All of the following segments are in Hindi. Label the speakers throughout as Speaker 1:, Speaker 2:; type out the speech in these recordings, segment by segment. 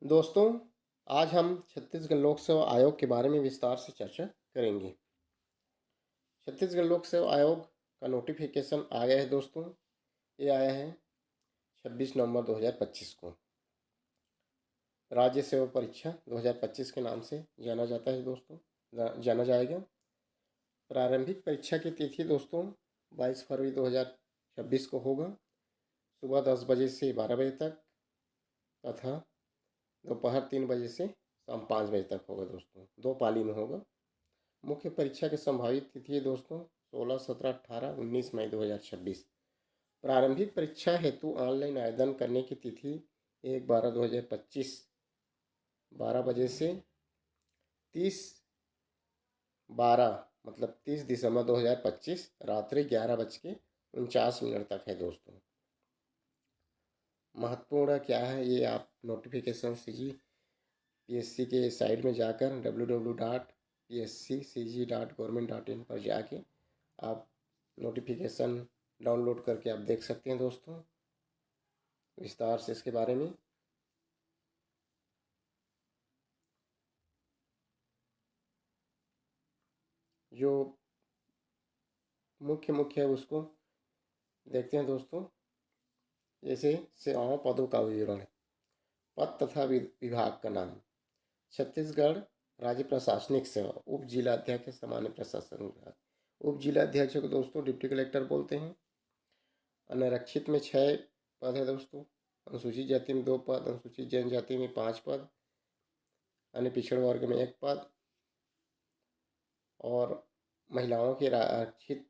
Speaker 1: दोस्तों, आज हम छत्तीसगढ़ लोक सेवा आयोग के बारे में विस्तार से चर्चा करेंगे। छत्तीसगढ़ लोक सेवा आयोग का नोटिफिकेशन आ गया है दोस्तों। ये आया है 26 नवंबर 2025 को। राज्य सेवा परीक्षा 2025 के नाम से जाना जाता है दोस्तों, जाना जाएगा। प्रारंभिक परीक्षा की तिथि दोस्तों 22 फरवरी 2026 को होगा। सुबह 10 बजे से 12 बजे तक तथा दोपहर 3 बजे से शाम 5 बजे तक होगा दोस्तों। 2 पाली में होगा। मुख्य परीक्षा की संभावित तिथि है दोस्तों 16, 17, 18, 19 मई 2026। प्रारंभिक परीक्षा हेतु ऑनलाइन आवेदन करने की तिथि 1/12/2025 12 बजे से 30/12 मतलब 30 दिसंबर 2025 रात्रि 11:49 तक है दोस्तों। महत्वपूर्ण क्या है ये आप नोटिफिकेशन CG PSC के साइट में जाकर www.psccg.government.in पर जाके आप नोटिफिकेशन डाउनलोड करके आप देख सकते हैं दोस्तों विस्तार से इसके बारे में। जो मुख्य है उसको देखते हैं दोस्तों। जैसे सेवाओं पदों का विवरण, पद तथा विभाग का नाम। छत्तीसगढ़ राज्य प्रशासनिक सेवा उप जिलाध्यक्ष सामान्य प्रशासन विभाग। उप जिलाध्यक्ष को दोस्तों डिप्टी कलेक्टर बोलते हैं। अनारक्षित में 6 पद है दोस्तों। अनुसूचित जाति में 2 पद, अनुसूचित जनजाति में 5 पद, अन्य पिछड़ वर्ग में 1 पद और महिलाओं के आरक्षित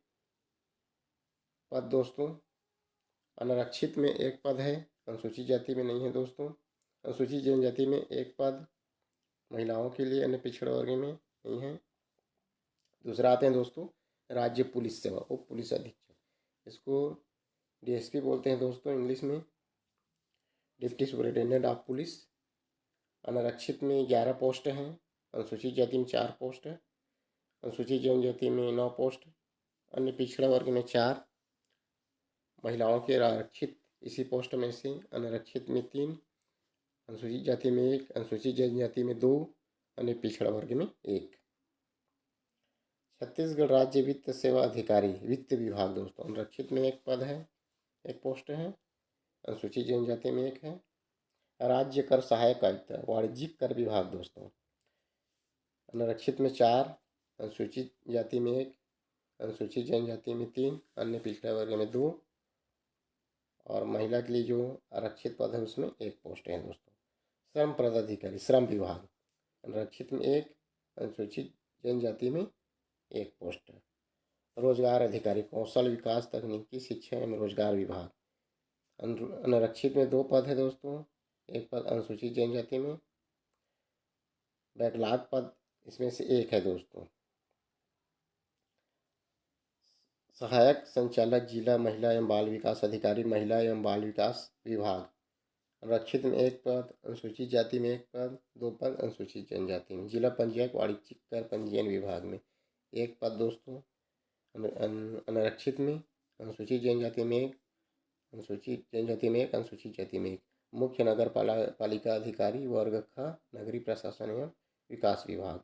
Speaker 1: पद दोस्तों अनारक्षित में 1 पद है, अनुसूचित जाति में नहीं है दोस्तों। अनुसूचित जनजाति में 1 पद महिलाओं के लिए, अन्य पिछड़ वर्ग में नहीं है। दूसरा आते हैं दोस्तों राज्य पुलिस सेवा उप पुलिस अधीक्षक। इसको DSP बोलते हैं दोस्तों इंग्लिश में, डिप्टी सुपरिटेंडेंट ऑफ पुलिस। अनारक्षित में 11 पोस्ट हैं, अनुसूचित जाति में 4 पोस्ट है, अनुसूचित जनजाति में 9 पोस्ट, अन्य पिछड़ा वर्ग में 4, महिलाओं के आरक्षित इसी पोस्ट में से अनारक्षित में 3, अनुसूचित जाति में 1, अनुसूचित जनजाति में 2, अन्य पिछड़ा वर्ग में 1। छत्तीसगढ़ राज्य वित्त सेवा अधिकारी वित्त विभाग दोस्तों अनारक्षित में 1 पद है, 1 पोस्ट है, अनुसूचित जनजाति में 1 है। राज्य कर सहायक आयुक्त वाणिज्यिक कर विभाग दोस्तों अनारक्षित में 4, अनुसूचित जाति में 1, अनुसूचित जनजाति में 3, अन्य पिछड़ा वर्ग में 2 और महिला के लिए जो आरक्षित पद है उसमें 1 पोस्ट है दोस्तों। श्रम पदाधिकारी श्रम विभाग अनारक्षित में 1, अनुसूचित जनजाति में 1 पोस्ट है। रोजगार अधिकारी कौशल विकास तकनीकी शिक्षा एवं रोजगार विभाग अनारक्षित में 2 पद है दोस्तों, 1 पद अनुसूचित जनजाति में। बैकलॉग पद इसमें से 1 है दोस्तों। सहायक संचालक जिला महिला एवं बाल विकास अधिकारी महिला एवं बाल विकास विभाग अनारक्षित में 1 पद, अनुसूचित जाति में 1 पद, 2 पद अनुसूचित जनजाति में। जिला पंजीयक वाणिज्यिक कर पंजीयन विभाग में 1 पद दोस्तों अनारक्षित में, अनुसूचित जनजाति में 1, अनुसूचित जनजाति में 1, अनुसूचित जाति में 1। मुख्य नगर पालिका अधिकारी वर्ग ख नगरीय प्रशासन एवं विकास विभाग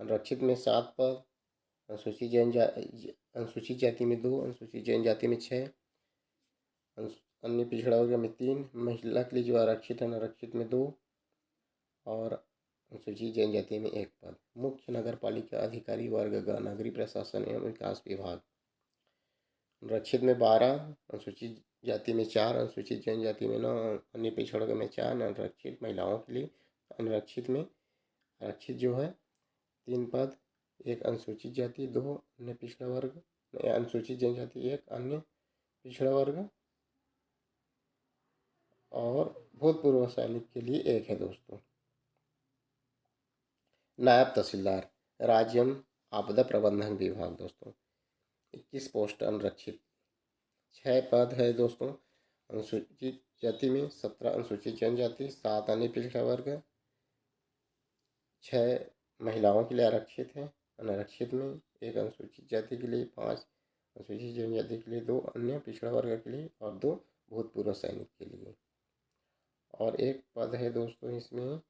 Speaker 1: अनारक्षित में 7 पद, अनुसूचित जाति में 2, अनुसूचित जनजाति में 6, अन्य पिछड़ा वर्ग में 3, महिला के लिए जो आरक्षित है अनारक्षित में 2 और अनुसूचित जनजाति में 1 पद। मुख्य नगर पालिका अधिकारी वर्ग ग नगरीय प्रशासन एवं विकास विभाग अनारक्षित में 12, अनुसूचित जाति में 4, अनुसूचित जनजाति में 9, अन्य पिछड़ा वर्ग में 4, अनारक्षित महिलाओं के लिए अनारक्षित में आरक्षित जो है 3 पद, 1 अनुसूचित जाति, 2 अन्य पिछड़ा वर्ग, अनुसूचित जनजाति 1 अन्य पिछड़ा वर्ग और भूतपूर्व सैनिक के लिए 1 है दोस्तों। नायब तहसीलदार राज्य एवं आपदा प्रबंधन विभाग दोस्तों 21 पोस्ट अनारक्षित, 6 पद है दोस्तों। अनुसूचित जाति में 17, अनुसूचित जनजाति 7, अन्य पिछड़ा वर्ग, 6 महिलाओं के लिए आरक्षित है अनारक्षित में, 1 अनुसूचित जाति के लिए 5, अनुसूचित जनजाति के लिए 2, अन्य पिछड़ा वर्ग के लिए और 2 भूतपूर्व सैनिक के लिए। और एक पद है दोस्तों इसमें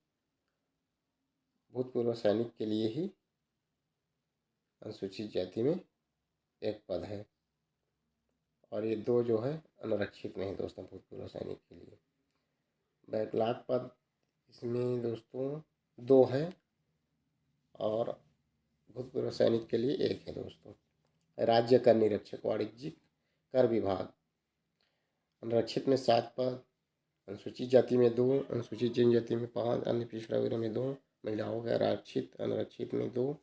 Speaker 1: भूतपूर्व सैनिक के लिए ही अनुसूचित जाति में एक पद है, और ये 2 जो है अनारक्षित में है दोस्तों भूतपूर्व सैनिक के लिए। बैकलॉग पद इसमें दोस्तों 2 है और भूतपूर्व सैनिक के लिए 1 है दोस्तों। राज्य कर निरीक्षक वाणिज्यिक कर विभाग, अनारक्षित में 7 पद, अनुसूचित जाति में 2, अनुसूचित जनजाति में 5, अन्य पिछड़ा वर्ग में 2, महिलाओं के आरक्षित अनारक्षित में 2,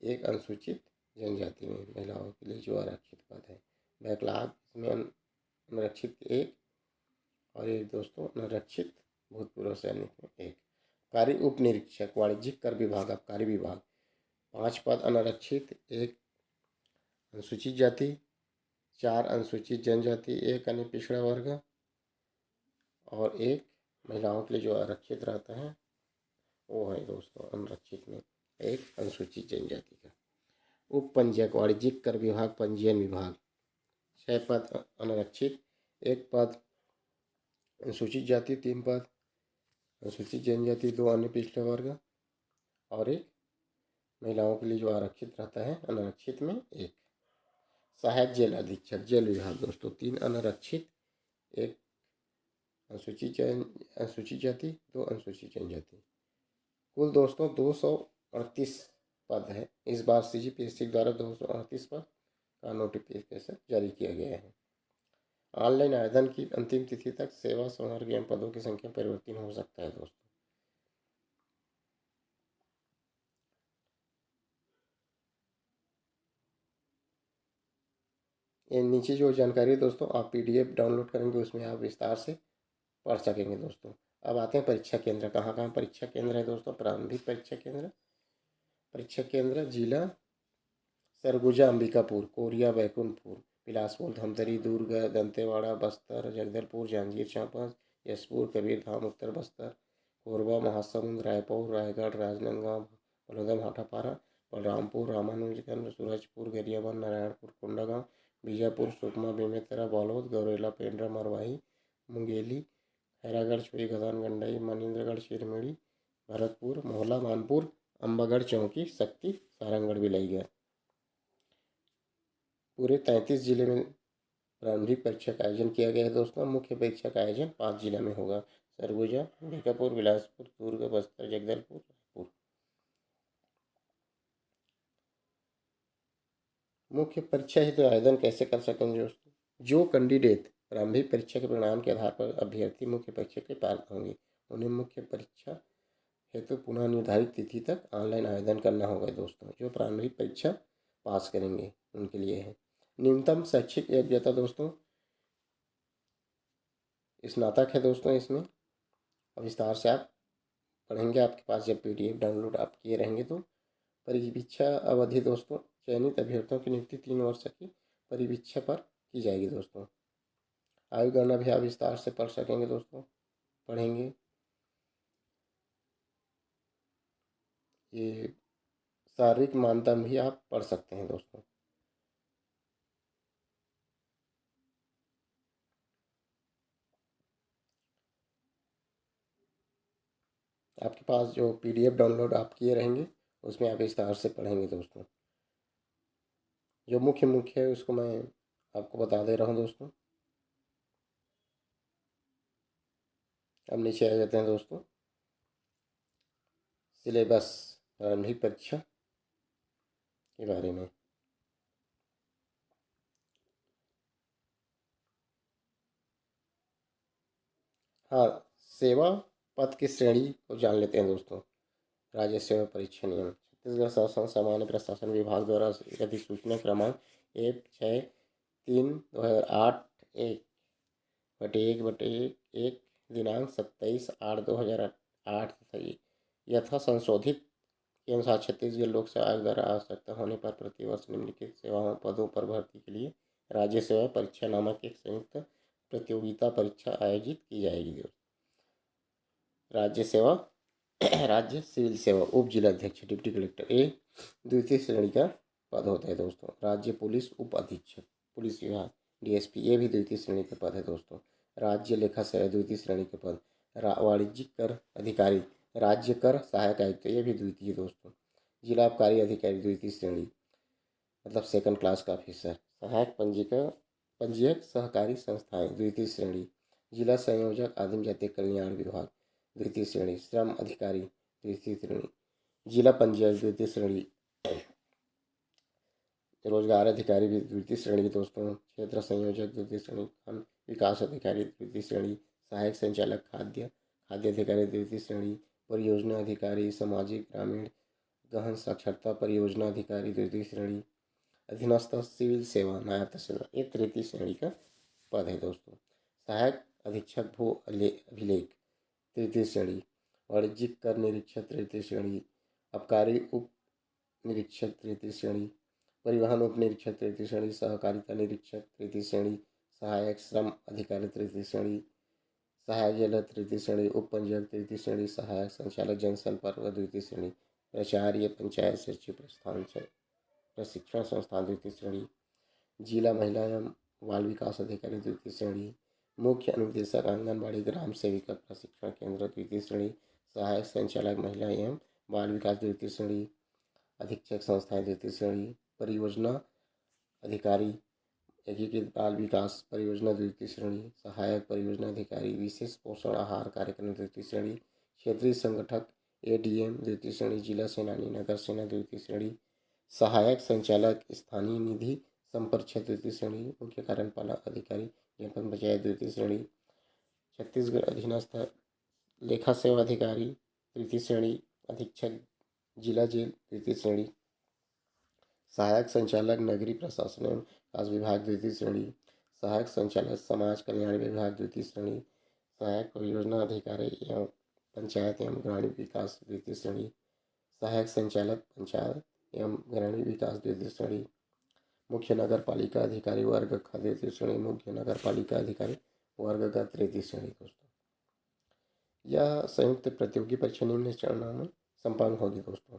Speaker 1: एक अनुसूचित जनजाति में महिलाओं के लिए जो आरक्षित पद है। बैकलॉग इसमें अनारक्षित 1 और एक दोस्तों अनारक्षित भूतपूर्व सैनिक में 1। कार्य उप निरीक्षक वाणिज्यिक कर विभाग आबकारी विभाग, 5 पद अनारक्षित, 1 अनुसूचित जाति, 4 अनुसूचित जनजाति, 1 अन्य पिछड़ा वर्ग और 1 महिलाओं के लिए जो आरक्षित रहता है वो है दोस्तों अनारक्षित में 1 अनुसूचित जनजाति का। उप पंजीयक वाणिज्यिक कर विभाग पंजीयन विभाग, 6 पद अनारक्षित, 1 पद अनुसूचित जाति, 3 पद अनुसूचित जनजाति, 2 अन्य पिछड़े वर्ग और 1 महिलाओं के लिए जो आरक्षित रहता है अनारक्षित में 1। सहायक जेल अधीक्षक जेल विभाग दोस्तों 3 अनारक्षित, 1 अनुसूचित जाति, 2 अनुसूचित जनजाति। कुल दोस्तों 238 पद है। इस बार CGPSC द्वारा 238 पद का नोटिफिकेशन जारी किया गया है। ऑनलाइन आवेदन की अंतिम तिथि तक सेवा संवर्ग एवं पदों की संख्या परिवर्तन हो सकता है दोस्तों। ये नीचे जो जानकारी है दोस्तों आप PDF डाउनलोड करेंगे उसमें आप विस्तार से पढ़ सकेंगे दोस्तों। अब आते हैं परीक्षा केंद्र, कहाँ कहाँ परीक्षा केंद्र है दोस्तों। प्रारंभिक परीक्षा केंद्र जिला सरगुजा, अंबिकापुर, कोरिया, बैकुंठपुर, बिलासपुर, धमतरी, दुर्ग, दंतेवाड़ा, बस्तर, जगदलपुर, जांजगीर चांपा, यशपुर, कबीरधाम, उत्तर बस्तर, कोरबा, महासमुंद, रायपुर, रायगढ़, राजनांदगांव, बलौदा, भाटापारा, बलरामपुर, रामानुजगंज, सूरजपुर, गरियाबंद, नारायणपुर, कोंडागांव, बीजापुर, सुकमा, बेमेतरा, बालोद, गौरेला, पेंड्रा, मरवाही, मुंगेली, खैरागढ़, छुई, गदान, गंडई, मनिंद्रगढ़, चिरमिड़ी, भरतपुर, मोहला, मानपुर, अम्बागढ़, चौकी, शक्ति, सारंगगढ़, बिलाईगढ़। पूरे 33 जिले में प्रारंभिक परीक्षा का आयोजन किया गया है दोस्तों। मुख्य परीक्षा का आयोजन 5 जिला में होगा, सरगुजा, अंबिकापुर, बिलासपुर, दुर्ग, बस्तर, जगदलपुर, रायपुर। मुख्य परीक्षा हेतु आवेदन कैसे कर सकेंगे दोस्तों। जो कैंडिडेट प्रारंभिक परीक्षा के परिणाम के आधार पर अभ्यर्थी मुख्य परीक्षा के पात्र होंगे उन्हें मुख्य परीक्षा हेतु पुनः निर्धारित तिथि तक ऑनलाइन आवेदन करना होगा दोस्तों। जो प्रारंभिक परीक्षा पास करेंगे उनके लिए है। न्यूनतम शैक्षिक योग्यता दोस्तों स्नातक है दोस्तों। इसमें विस्तार से आप पढ़ेंगे, आपके पास जब PDF डाउनलोड आप किए रहेंगे तो। परीक्षा अवधि दोस्तों चयनित अभ्यर्थियों की नियुक्ति 3 वर्ष की परीक्षा पर की जाएगी दोस्तों। आयु गणना भी आप विस्तार से पढ़ सकेंगे दोस्तों, पढ़ेंगे। ये शारीरिक मानदंड भी आप पढ़ सकते हैं दोस्तों। आपके पास जो PDF डाउनलोड आप किए रहेंगे उसमें आप विस्तार से पढ़ेंगे दोस्तों। जो मुख्य है उसको मैं आपको बता दे रहा हूँ दोस्तों। अब नीचे आ जाते हैं दोस्तों सिलेबस प्रारंभिक परीक्षा के बारे में। हाँ, सेवा पद की श्रेणी को जान लेते हैं दोस्तों। राज्य सेवा परीक्षा नियम छत्तीसगढ़ शासन सामान्य प्रशासन विभाग द्वारा अधिसूचना क्रमांक 163/2008 1/1/1 दिनांक 27/8/2008 तथा यथा संशोधित के अनुसार छत्तीसगढ़ लोक सेवा आयोग द्वारा आवश्यकता होने पर प्रतिवर्ष निम्नलिखित सेवाओं पदों पर भर्ती के लिए राज्य सेवा परीक्षा नामक एक संयुक्त प्रतियोगिता परीक्षा आयोजित की जाएगी। राज्य सेवा राज्य सिविल सेवा उप जिलाध्यक्ष डिप्टी कलेक्टर ए द्वितीय श्रेणी का पद होता है दोस्तों। राज्य पुलिस उप अधीक्षक पुलिस विभाग DSP ये भी द्वितीय श्रेणी का पद है दोस्तों। राज्य लेखा सेवा द्वितीय श्रेणी के पद। वाणिज्यिक कर अधिकारी, राज्य कर सहायक आयुक्त, ये भी द्वितीय दोस्तों। जिला आबकारी अधिकारी द्वितीय श्रेणी, मतलब सेकंड क्लास का ऑफिसर। सहायक पंजीयक सहकारी संस्थाएं द्वितीय श्रेणी। जिला संयोजक आदिम जाति कल्याण विभाग द्वितीय श्रेणी। श्रम अधिकारी द्वितीय श्रेणी। जिला पंजीयक द्वितीय श्रेणी। रोजगार अधिकारी भी द्वितीय श्रेणी के दोस्तों। क्षेत्र संयोजक द्वितीय श्रेणी। खंड विकास अधिकारी द्वितीय श्रेणी। सहायक संचालक खाद्य अधिकारी द्वितीय श्रेणी। परियोजना अधिकारी सामाजिक ग्रामीण गहन साक्षरता परियोजना अधिकारी द्वितीय श्रेणी। अधीनस्थ सिविल सेवा नायब तहसीलदार, ये तृतीय श्रेणी का पद है दोस्तों। सहायक अधीक्षक भू अभिलेख तृतीय श्रेणी। वाणिज्यिक कर निरीक्षक तृतीय श्रेणी। आबकारी उप निरीक्षक तृतीय श्रेणी। परिवहन उप निरीक्षक तृतीय श्रेणी। सहकारिता निरीक्षक तृतीय श्रेणी। सहायक श्रम अधिकारी तृतीय श्रेणी। सहायक जल तृतीय श्रेणी। उप पंजीयक तृतीय श्रेणी। सहायक संचालक जनसंपर्क द्वितीय श्रेणी। प्राचार्य पंचायत सचिव प्रशिक्षण संस्थान द्वितीय श्रेणी। जिला महिला एवं बाल विकास अधिकारी द्वितीय श्रेणी। मुख्य अनुदेशक आंगनबाड़ी ग्राम सेविका प्रशिक्षण केंद्र द्वितीय श्रेणी। सहायक संचालक महिला एवं बाल विकास द्वितीय श्रेणी। अधीक्षक संस्थाएं द्वितीय श्रेणी। परियोजना अधिकारी एकीकृत बाल विकास परियोजना द्वितीय श्रेणी। सहायक परियोजना अधिकारी विशेष पोषण आहार कार्यक्रम द्वितीय श्रेणी। क्षेत्रीय संगठक एडीएम द्वितीय श्रेणी। जिला सेनानी नगर सेना द्वितीय श्रेणी। सहायक संचालक स्थानीय निधि संपर्क क्षेत्र द्वितीय श्रेणी। मुख्य कार्यपालक अधिकारी जनपद पंचायत द्वितीय श्रेणी। छत्तीसगढ़ अधीनस्थ लेखा सेवा अधिकारी तृतीय श्रेणी। अधीक्षक जिला जेल द्वितीय श्रेणी। सहायक संचालक नगरीय प्रशासन एवं विकास विभाग द्वितीय श्रेणी। सहायक संचालक समाज कल्याण विभाग द्वितीय श्रेणी। सहायक परियोजना अधिकारी एवं पंचायत एवं ग्रामीण विकास द्वितीय श्रेणी। सहायक संचालक पंचायत एवं ग्रामीण विकास द्वितीय श्रेणी। मुख्य नगर पालिका अधिकारी वर्ग ख द्वितीय श्रेणी। मुख्य नगर पालिका अधिकारी वर्ग ग तृतीय श्रेणी दोस्तों। यह संयुक्त प्रतियोगी परीक्षा निम्न चरणों में संपन्न होगी दोस्तों।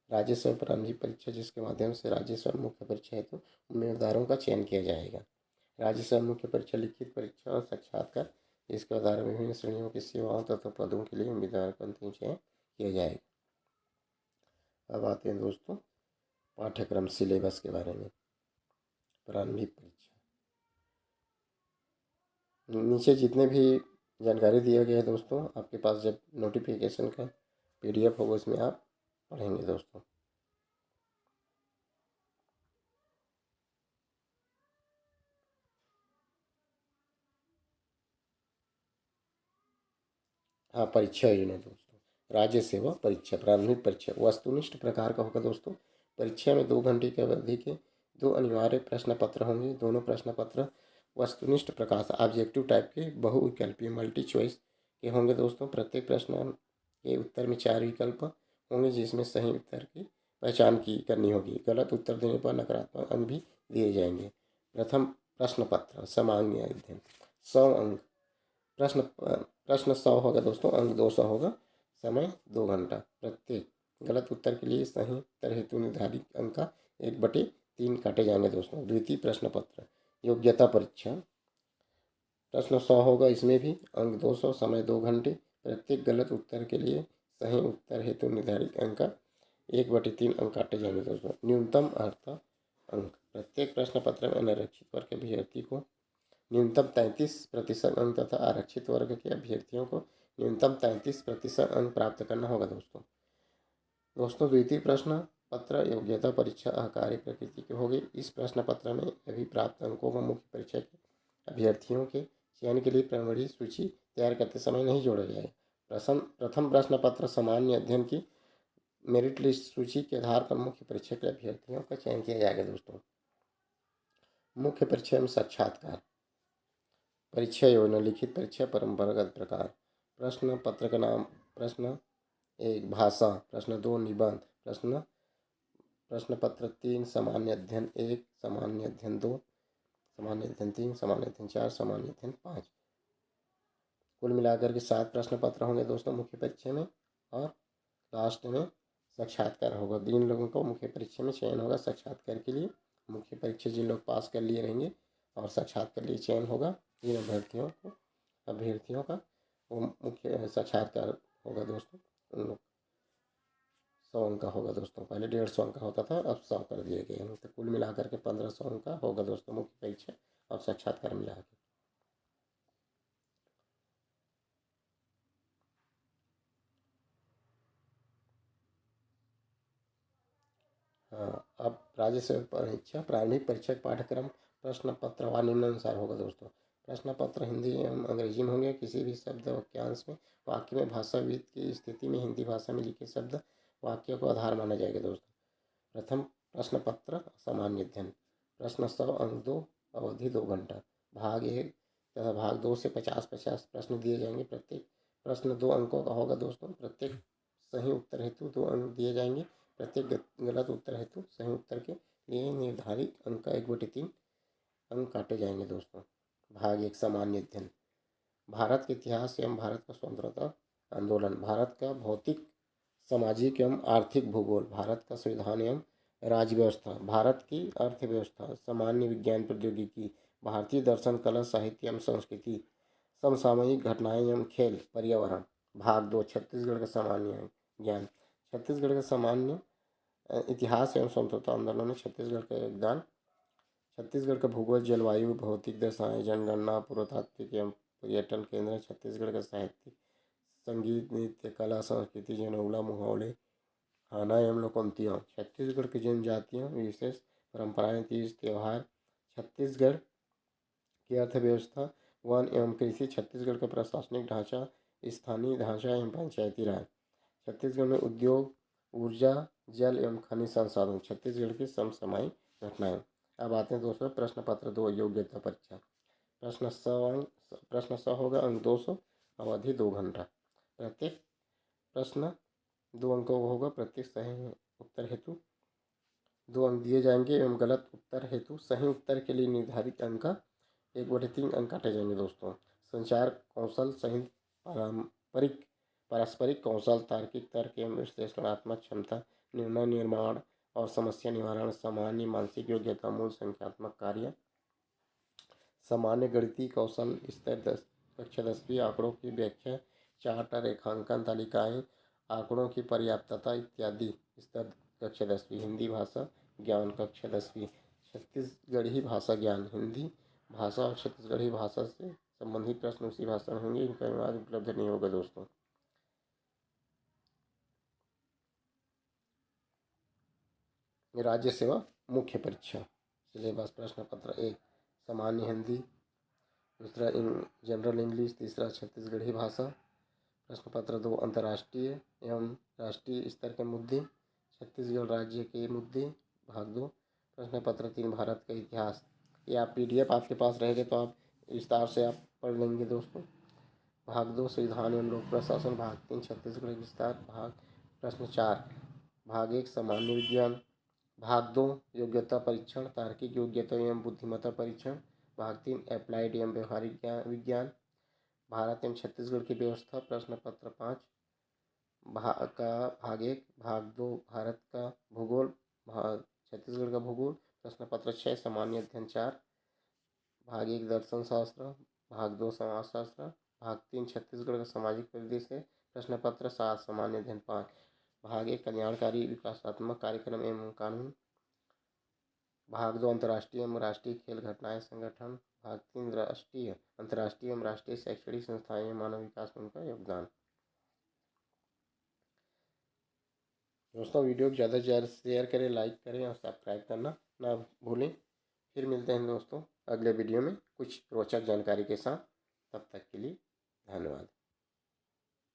Speaker 1: राज्य सेवा प्रारंभिक परीक्षा, जिसके माध्यम से राज्य सेवा मुख्य परीक्षा हेतु उम्मीदवारों का चयन किया जाएगा। राज्य सेवा मुख्य परीक्षा, लिखित परीक्षा और साक्षात्कार, इसके आधार में विभिन्न श्रेणियों की सेवाओं तथा पदों के लिए उम्मीदवारों का अंतिम चयन किया जाएगा। अब आते हैं दोस्तों पाठ्यक्रम सिलेबस के बारे में। प्रारंभिक परीक्षा, नीचे जितने भी जानकारी दिया गया है दोस्तों, आपके पास जब नोटिफिकेशन का PDF होगा उसमें आप पढ़ेंगे दोस्तों। हाँ, परीक्षा योजना दोस्तों। राज्य सेवा परीक्षा प्रारंभिक परीक्षा वस्तुनिष्ठ प्रकार का होगा दोस्तों। परीक्षा में 2 घंटे की अवधि के 2 अनिवार्य प्रश्न पत्र होंगे। दोनों प्रश्न पत्र वस्तुनिष्ठ प्रकार से ऑब्जेक्टिव टाइप के बहुविकल्पीय मल्टी चॉइस के होंगे दोस्तों। प्रत्येक प्रश्न के उत्तर में 4 विकल्प होंगे, जिसमें सही उत्तर की पहचान करनी होगी। गलत उत्तर देने पर नकारात्मक अंक भी दिए जाएंगे। प्रथम प्रश्न पत्र सामान्य अध्ययन 100 अंक। प्रश्न 100 होगा दोस्तों, अंक 200 होगा। समय 2 घंटा। प्रत्येक गलत उत्तर के लिए सही उत्तर हेतु निर्धारित अंक का 1/3 काटे जाएंगे दोस्तों। द्वितीय प्रश्न पत्र योग्यता परीक्षा, प्रश्न 100 होगा, इसमें भी अंक 200, समय 2 घंटे। प्रत्येक गलत उत्तर के लिए सही उत्तर हेतु निर्धारित अंक का 1/3 अंक काटे जाएंगे दोस्तों। न्यूनतम अर्हता अंक, प्रत्येक प्रश्न पत्र में अनारक्षित वर्ग के अभ्यर्थी को न्यूनतम 33% अंक तथा आरक्षित वर्ग के अभ्यर्थियों को न्यूनतम 33% अंक प्राप्त करना होगा दोस्तों। द्वितीय प्रश्न पत्र योग्यता परीक्षा अकार्य प्रकृति की होगी। इस प्रश्न पत्र में अभी प्राप्त अंकों को मुख्य परीक्षा के अभ्यर्थियों के चयन के लिए प्रारंभिक सूची तैयार करते समय नहीं जोड़ा जाएगा। प्रथम प्रश्न पत्र सामान्य अध्ययन की मेरिट लिस्ट सूची के आधार पर मुख्य परीक्षा के अभ्यर्थियों का चयन किया जाएगा दोस्तों। मुख्य परीक्षा में साक्षात्कार परीक्षा योजना, लिखित परीक्षा परंपरागत प्रकार। प्रश्न पत्र का नाम, प्रश्न 1 भाषा, प्रश्न 2 निबंध, प्रश्न पत्र 3 सामान्य अध्ययन 1, सामान्य अध्ययन 2, सामान्य अध्ययन 3, सामान्य अध्ययन 4, सामान्य अध्ययन 5। कुल मिलाकर के 7 प्रश्न पत्र होंगे दोस्तों मुख्य परीक्षा में, और लास्ट में साक्षात्कार होगा। 3 लोगों को मुख्य परीक्षा में चयन होगा साक्षात्कार के लिए। मुख्य परीक्षा जिन लोग पास कर लिए रहेंगे और साक्षात्कार के लिए चयन होगा, 3 अभ्यर्थियों को अभ्यर्थियों का वो मुख्य साक्षात्कार होगा दोस्तों। उन लोग 100 अंक का होगा दोस्तों। पहले 150 अंक का होता था, अब 100 कर दिए गए हैं। तो कुल मिलाकर के 1500 अंक का होगा दोस्तों मुख्य परीक्षा और साक्षात्कार मिला के। हाँ, अब राज्य सेवा परीक्षा प्रारंभिक परीक्षा का पाठ्यक्रम प्रश्न पत्र व निम्नानुसार होगा दोस्तों। प्रश्न पत्र हिंदी एवं अंग्रेजी में होंगे। किसी भी शब्द वाक्यांश में वाक्य में भाषाविद की स्थिति में हिंदी भाषा में लिखे शब्द वाक्य को आधार माना जाएगा दोस्तों। प्रथम प्रश्न पत्र सामान्य अध्ययन। प्रश्न 100 अंक 2, अवधि 2 घंटा। भाग 1 तथा भाग 2 से 50-50 प्रश्न दिए जाएंगे। प्रत्येक प्रश्न 2 अंकों का होगा दोस्तों। प्रत्येक सही उत्तर हेतु 2 अंक दिए जाएंगे। प्रत्येक गलत उत्तर हेतु सही उत्तर के लिए निर्धारित अंक का 1/3 अंक काटे जाएंगे दोस्तों। भाग 1 सामान्य अध्ययन। भारत के इतिहास एवं भारत का स्वतंत्रता आंदोलन। भारत का भौतिक सामाजिक एवं आर्थिक भूगोल। भारत का संविधान एवं राज्य व्यवस्था। भारत की अर्थव्यवस्था। सामान्य विज्ञान प्रौद्योगिकी। भारतीय दर्शन कला साहित्य एवं संस्कृति। समसामयिक घटनाएं एवं खेल। पर्यावरण। भाग 2 छत्तीसगढ़ का सामान्य ज्ञान। छत्तीसगढ़ का सामान्य इतिहास एवं स्वतंत्रता आंदोलन में छत्तीसगढ़ का योगदान। छत्तीसगढ़ का भूगोल, जलवायु, भौतिक दशाएं, जनगणना, पुरातात्विक एवं पर्यटन केंद्र। छत्तीसगढ़ का साहित्यिक, संगीत, नृत्य, कला, संस्कृति, जनौला, मुहावरे, खाना एवं लोकोक्तियाँ। छत्तीसगढ़ की जनजातियाँ, विशेष परंपराएं, तीज त्यौहार। छत्तीसगढ़ की अर्थव्यवस्था, वन एवं कृषि। छत्तीसगढ़ का प्रशासनिक ढांचा, स्थानीय ढांचा एवं पंचायती राज। छत्तीसगढ़ में उद्योग, ऊर्जा, जल एवं खनिज संसाधन। छत्तीसगढ़ की समसामयिक घटनाएं। अब आते हैं दोस्तों प्रश्न पत्र 2 योग्यता परीक्षा। प्रश्न 100 होगा, अंक 200, अवधि 2 घंटा। प्रत्येक प्रश्न 2 अंकों का होगा। प्रत्येक सही उत्तर हेतु 2 अंक दिए जाएंगे एवं गलत उत्तर हेतु सही उत्तर के लिए निर्धारित अंक का 1/3 अंक काटे जाएंगे दोस्तों। संचार कौशल सहित पारस्परिक कौशल, तार्किक तर्क एवं विश्लेषणात्मक क्षमता, निर्णय निर्माण और समस्या निवारण, सामान्य मानसिक योग्यता, मूल संख्यात्मक कार्य, सामान्य गणितीय कौशल स्तर कक्षा 10वीं, आंकड़ों की व्याख्या, चार्ट, रेखांकन, तालिकाएं, आंकड़ों की पर्याप्तता इत्यादि स्तर कक्षा 10वीं। हिंदी भाषा ज्ञान कक्षा 10वीं। छत्तीसगढ़ी भाषा ज्ञान। हिंदी भाषा और छत्तीसगढ़ी भाषा से संबंधित प्रश्न उसी भाषा में होंगे, इनका अनुवाद उपलब्ध नहीं होगा दोस्तों। राज्य सेवा मुख्य परीक्षा सिलेबस। प्रश्न पत्र 1 सामान्य हिंदी, दूसरा जनरल इंग्लिश, तीसरा छत्तीसगढ़ी भाषा। प्रश्न पत्र 2 अंतर्राष्ट्रीय एवं राष्ट्रीय स्तर के मुद्दे, छत्तीसगढ़ राज्य के मुद्दे, भाग 2। प्रश्न पत्र 3 भारत का इतिहास। ये आप PDF आपके पास रहेगा तो आप विस्तार से आप पढ़ लेंगे दोस्तों। भाग 2 संविधान एवं लोक प्रशासन। भाग 3 छत्तीसगढ़ विस्तार। प्रश्न 4 भाग 1 सामान्य विज्ञान। भाग 2 योग्यता परीक्षण, तार्किक योग्यता एवं बुद्धिमत्ता परीक्षण। भाग 3 अप्लाइड एवं व्यवहारिक विज्ञान। भारत एवं छत्तीसगढ़ की व्यवस्था। प्रश्न पत्र 5 भाग 1 भाग 2 भारत का भूगोल, भाग छत्तीसगढ़ का भूगोल। प्रश्न पत्र 6 सामान्य अध्ययन 4 भाग 1 दर्शन शास्त्र, भाग 2 समाजशास्त्र। भाग 3 छत्तीसगढ़ का सामाजिक परिदृश्य। प्रश्न पत्र 7 सामान्य अध्ययन 5 भाग 1 कल्याणकारी विकासात्मक कार्यक्रम एवं कानून। भाग 2 अंतर्राष्ट्रीय एवं राष्ट्रीय खेल घटनाएं संगठन। भाग 3 राष्ट्रीय, अंतर्राष्ट्रीय एवं राष्ट्रीय शैक्षणिक संस्थाएं एवं मानव विकास में उनका योगदान। दोस्तों वीडियो को ज़्यादा से ज़्यादा शेयर करें, लाइक करें और सब्सक्राइब करना ना भूलें। फिर मिलते हैं दोस्तों अगले वीडियो में कुछ रोचक जानकारी के साथ। तब तक के लिए धन्यवाद।